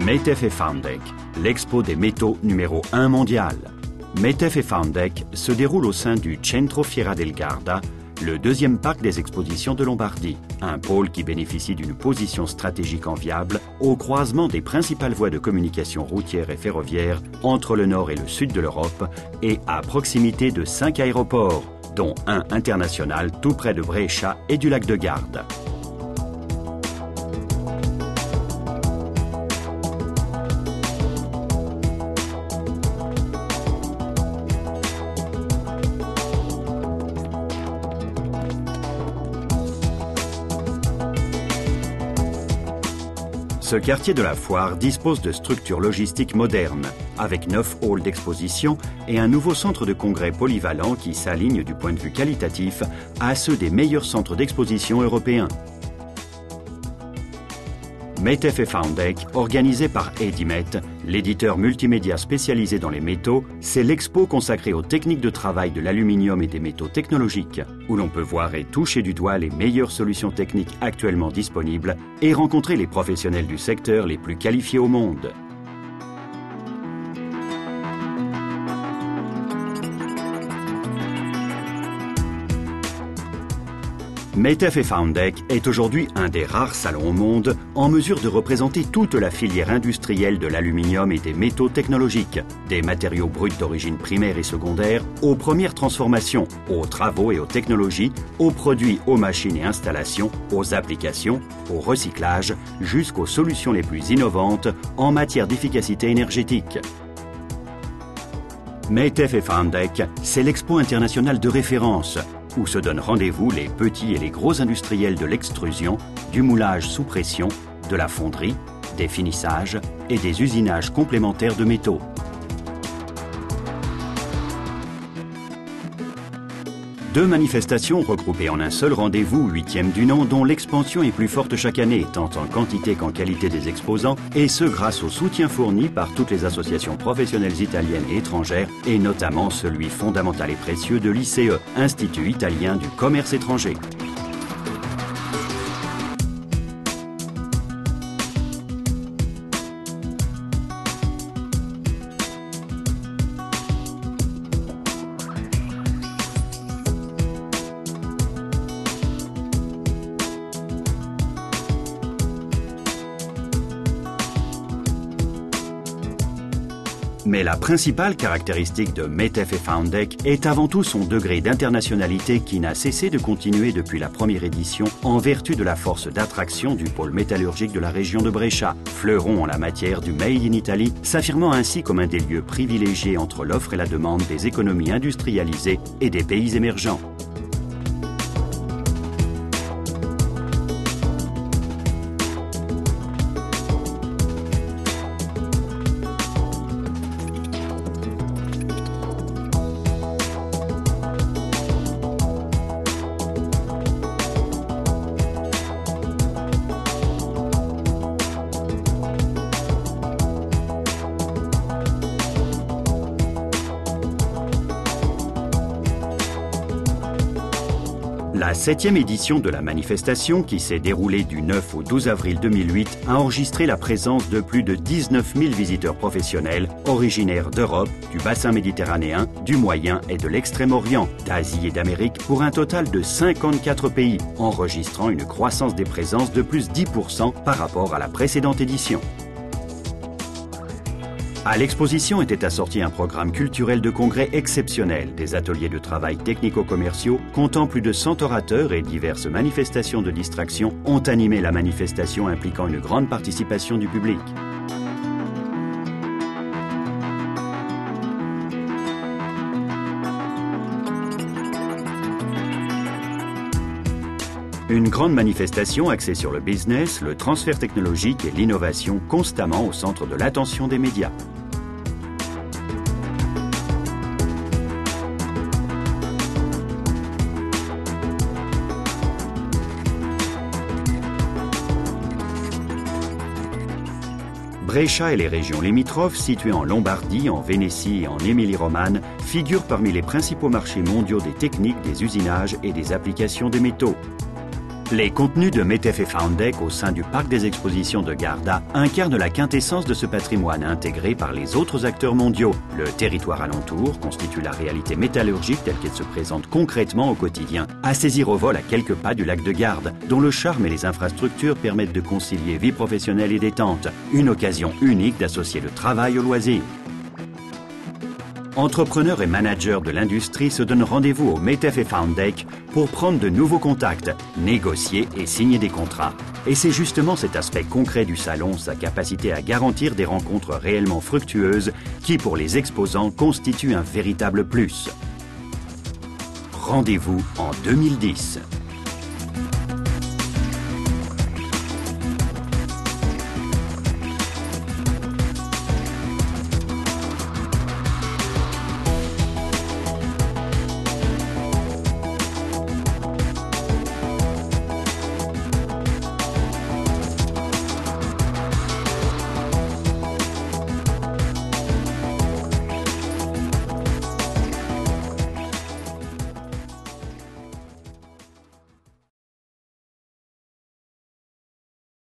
METEF et Foundec, l'expo des métaux numéro 1 mondial. METEF et Foundec se déroule au sein du Centro Fiera del Garda, le deuxième parc des expositions de Lombardie, un pôle qui bénéficie d'une position stratégique enviable au croisement des principales voies de communication routière et ferroviaire entre le nord et le sud de l'Europe et à proximité de 5 aéroports, dont un international tout près de Brescia et du lac de Garde. Ce quartier de la foire dispose de structures logistiques modernes, avec 9 halls d'exposition et un nouveau centre de congrès polyvalent qui s'aligne du point de vue qualitatif à ceux des meilleurs centres d'exposition européens. METEF et Foundec, organisé par Edimet, l'éditeur multimédia spécialisé dans les métaux, c'est l'expo consacrée aux techniques de travail de l'aluminium et des métaux technologiques, où l'on peut voir et toucher du doigt les meilleures solutions techniques actuellement disponibles et rencontrer les professionnels du secteur les plus qualifiés au monde. METEF et Foundec est aujourd'hui un des rares salons au monde en mesure de représenter toute la filière industrielle de l'aluminium et des métaux technologiques, des matériaux bruts d'origine primaire et secondaire, aux premières transformations, aux travaux et aux technologies, aux produits, aux machines et installations, aux applications, au recyclage, jusqu'aux solutions les plus innovantes en matière d'efficacité énergétique. METEF et Foundec, c'est l'expo internationale de référence, où se donnent rendez-vous les petits et les gros industriels de l'extrusion, du moulage sous pression, de la fonderie, des finissages et des usinages complémentaires de métaux. Deux manifestations regroupées en un seul rendez-vous, 8e du nom, dont l'expansion est plus forte chaque année, tant en quantité qu'en qualité des exposants, et ce grâce au soutien fourni par toutes les associations professionnelles italiennes et étrangères, et notamment celui fondamental et précieux de l'ICE, Institut italien du commerce étranger. Mais la principale caractéristique de METEF et Foundec est avant tout son degré d'internationalité qui n'a cessé de continuer depuis la première édition en vertu de la force d'attraction du pôle métallurgique de la région de Brescia, fleuron en la matière du Made in Italy, s'affirmant ainsi comme un des lieux privilégiés entre l'offre et la demande des économies industrialisées et des pays émergents. La 7e édition de la manifestation, qui s'est déroulée du 9 au 12 avril 2008, a enregistré la présence de plus de 19 000 visiteurs professionnels, originaires d'Europe, du bassin méditerranéen, du Moyen et de l'Extrême-Orient, d'Asie et d'Amérique, pour un total de 54 pays, enregistrant une croissance des présences de plus 10% par rapport à la précédente édition. À l'exposition était assorti un programme culturel de congrès exceptionnel, des ateliers de travail technico-commerciaux comptant plus de 100 orateurs et diverses manifestations de distraction ont animé la manifestation impliquant une grande participation du public. Une grande manifestation axée sur le business, le transfert technologique et l'innovation constamment au centre de l'attention des médias. Brescia et les régions limitrophes, situées en Lombardie, en Vénétie et en Émilie-Romagne, figurent parmi les principaux marchés mondiaux des techniques, des usinages et des applications des métaux. Les contenus de METEF et Foundec au sein du parc des expositions de Garda incarnent la quintessence de ce patrimoine intégré par les autres acteurs mondiaux. Le territoire alentour constitue la réalité métallurgique telle qu'elle se présente concrètement au quotidien, à saisir au vol à quelques pas du lac de Garde, dont le charme et les infrastructures permettent de concilier vie professionnelle et détente. Une occasion unique d'associer le travail au loisir. Entrepreneurs et managers de l'industrie se donnent rendez-vous au METEF et Foundec pour prendre de nouveaux contacts, négocier et signer des contrats. Et c'est justement cet aspect concret du salon, sa capacité à garantir des rencontres réellement fructueuses, qui pour les exposants constitue un véritable plus. Rendez-vous en 2010.